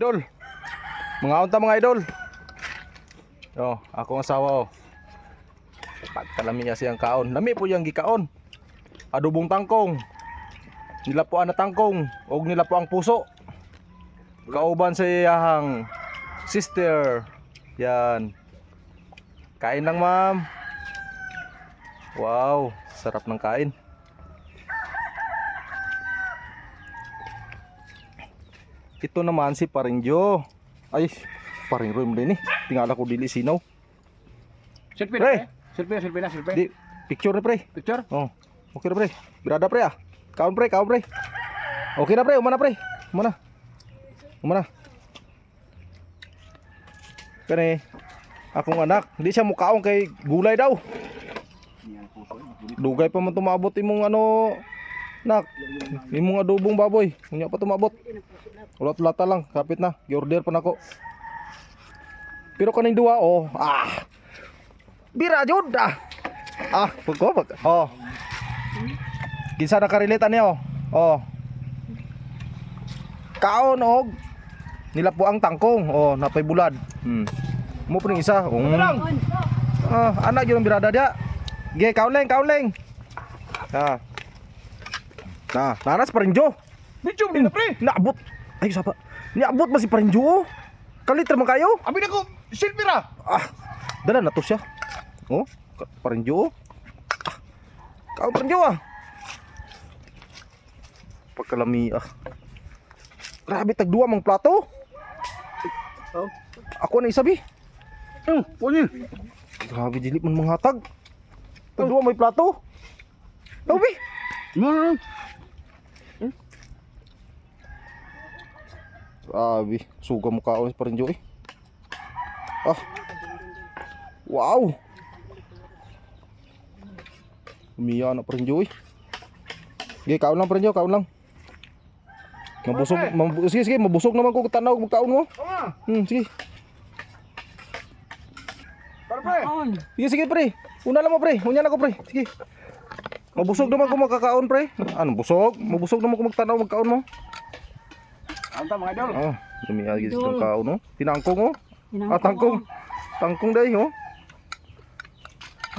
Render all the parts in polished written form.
Idol. Mga unta mga idol. Oh, ako ang asawa oh. Pagkalami niya siyang kaon. Lami po yang gikaon. Adobong tangkong. Nilapuan na tangkong og nilapuang puso. Kauban sa iyahang sister. Yan. Kain lang, ma'am. Wow, sarap ng kain. Ito naman si Paringjo. Ay, Paringjo mo din eh. Tingala ko dili sinaw. Selfie Pre. na, selfie na, selfie. Di, picture na pre. Picture? Oh, okay na pre. Birada pre ah. Kaon pre, kaon pre. Okay na pre, umana pre. Umana. Umana. Kani, akong anak, hindi siya mukaon kay gulay daw. Dugay pa man tumabot imong ano, nak. Imong adobong baboy. Unya pa tumabot. Ulat-ulata lang, kapit na. Gi-order pa nako. Pero kaning duwa oh, bira jud ah. Pagko. Oh. Kinsa na kareleta niyo? Oh. Kaon og nilapuang tangkong. Oh, napay bulad. Mo pring isa. Anak gyud ang birada dia. Ge, kauleng. Naras Paringjo. Video mo na, pre. Naabot. Ay, sapa. Niabot ba si Paringjo? Kalit naman kayo? Abi na ko, selfie ra. Dala na to siya. Oh, Paringjo. Kaon Paringjo ah. Pagkalami ah. Grabe tagduwa mang plato. Oh. Ako na isabi. Pwede. Grabe dili man manghatag. Tagduwa may plato. Tabi. No. Grabe, suga mo kaon pa rin Joey. Wow. Umiya na pa rin Joey. Okay, kaon lang pa rin Joey, kaon lang. Sige, mabusog naman ko tanaw magkaon mo. Sige. Para, pre. Sige pre. Una lang mo pre, unya na ko pre. Sige. Mabusog naman ko makakaon pre. Ano, busog? Mabusog naman ko magtanaw magkaon mo. Anta mga idol. Lumiyagi sa kaon no. Tinangkong oh. Tinangkong, Tangkong dai oh.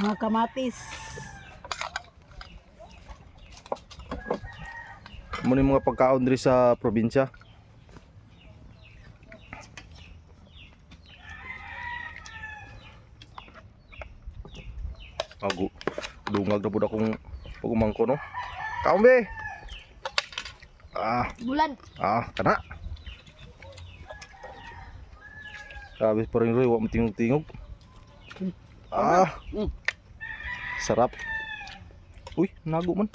mga kamatis. Muna yung mga pagkaon diri sa probinsya. Dungag na po akong pagumangko no. Kaon be. Bulan. Kana. Sabi pa rin Roy, wak matingog-tingog. Sarap. Uy, nago man.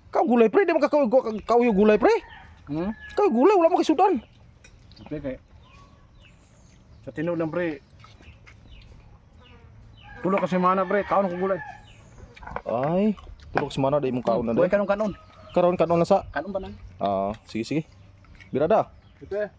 Kau gulay pre, di man kau yung gulay pre. Kau gulay, wala mo kay sudan. Pre, kay. Sa tinuod lang, pre. Tulog ka semana, pre. Kaon ko gulay. Ay, tulog si mana di mong kaon na Buhay dai. kanon. Karon na sa. Kanon ba na? Sige. Birada. Ito eh.